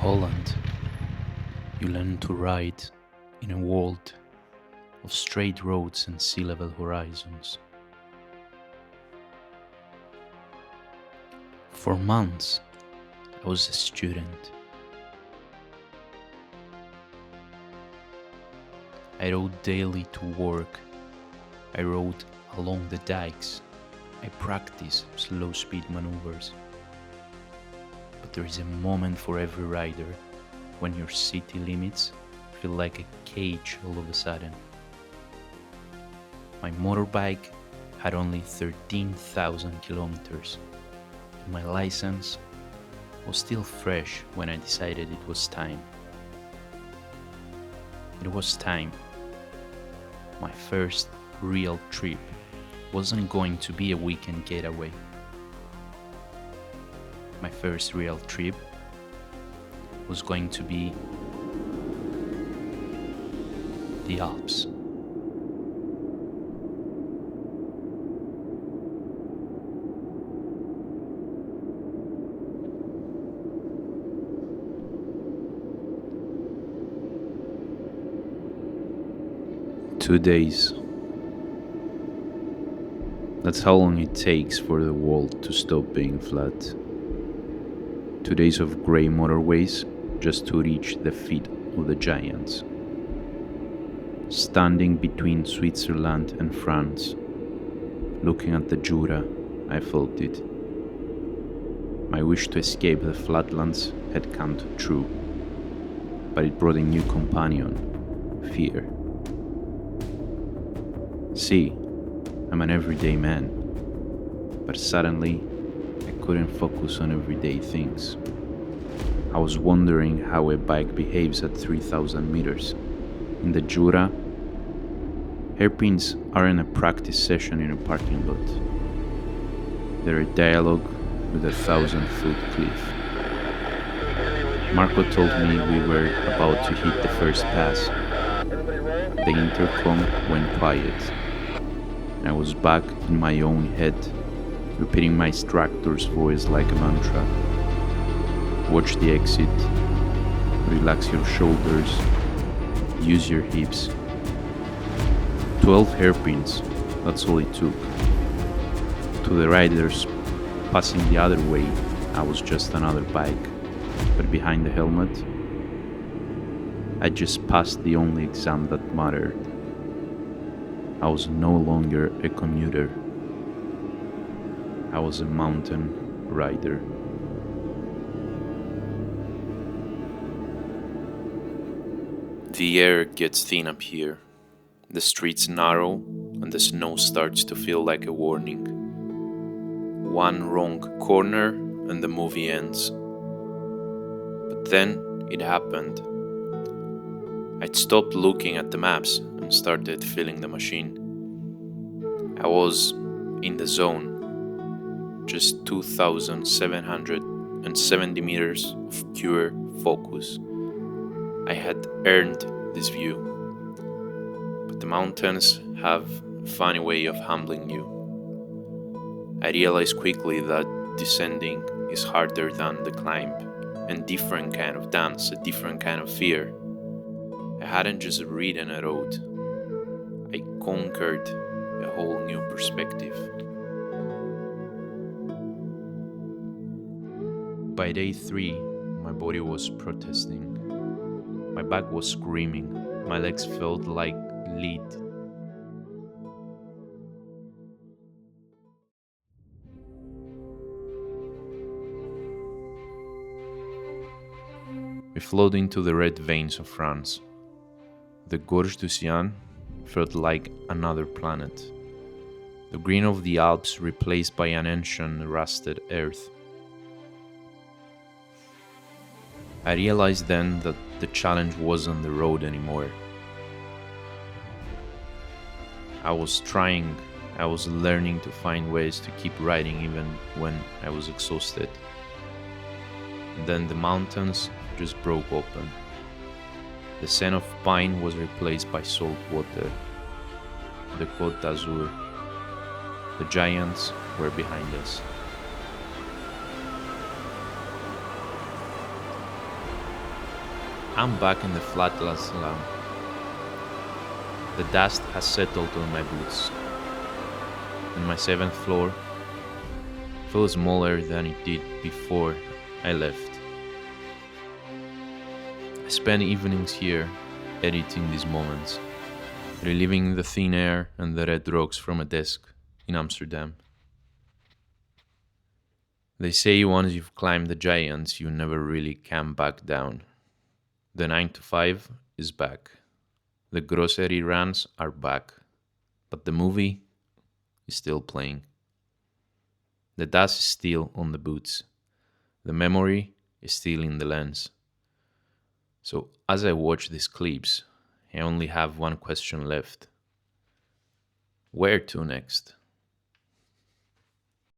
Holland, you learn to ride in a world of straight roads and sea-level horizons. For months, I was a student. I rode daily to work. I rode along the dikes. I practiced slow-speed maneuvers. But there is a moment for every rider when your city limits feel like a cage all of a sudden. My motorbike had only 13,000 kilometers. And my license was still fresh when I decided it was time. It was time. My first real trip wasn't going to be a weekend getaway. My first real trip was going to be the Alps. Two days. That's how long it takes for the world to stop being flat. 2 days of grey motorways just to reach the feet of the giants. Standing between Switzerland and France, looking at the Jura, I felt it. My wish to escape the flatlands had come true, but it brought a new companion, fear. See, I'm an everyday man, but suddenly I couldn't focus on everyday things. I was wondering how a bike behaves at 3,000 meters. In the Jura, hairpins aren't a practice session in a parking lot. They're a dialogue with a 1,000-foot cliff. Marco told me we were about to hit the first pass. The intercom went quiet. I was back in my own head, repeating my instructor's voice like a mantra. Watch the exit, relax your shoulders, use your hips. 12 hairpins, that's all it took. To the riders passing the other way, I was just another bike, but behind the helmet, I just passed the only exam that mattered. I was no longer a commuter. I was a mountain rider. The air gets thin up here. The streets narrow and the snow starts to feel like a warning. One wrong corner and the movie ends. But then it happened. I'd stopped looking at the maps and started feeling the machine. I was in the zone, just 2,770 meters of pure focus. I had earned this view, but the mountains have a funny way of humbling you. I realized quickly that descending is harder than the climb, and different kind of dance, a different kind of fear. I hadn't just ridden a road, I conquered a whole new perspective. By day 3, my body was protesting. My back was screaming, my legs felt like lead. We flowed into the red veins of France. The Gorges du Cians felt like another planet. The green of the Alps replaced by an ancient rusted earth. I realized then that the challenge wasn't the road anymore. I was learning to find ways to keep riding even when I was exhausted. And then the mountains just broke open. The scent of pine was replaced by salt water. The Côte d'Azur. The giants were behind us. I'm back in the flatlands now. The dust has settled on my boots, and my seventh floor feels smaller than it did before I left. I spend evenings here, editing these moments, reliving the thin air and the red rocks from a desk in Amsterdam. They say once you've climbed the giants, you never really can back down. The 9 to 5 is back. The grocery runs are back. But the movie is still playing. The dust is still on the boots. The memory is still in the lens. So as I watch these clips, I only have one question left. Where to next?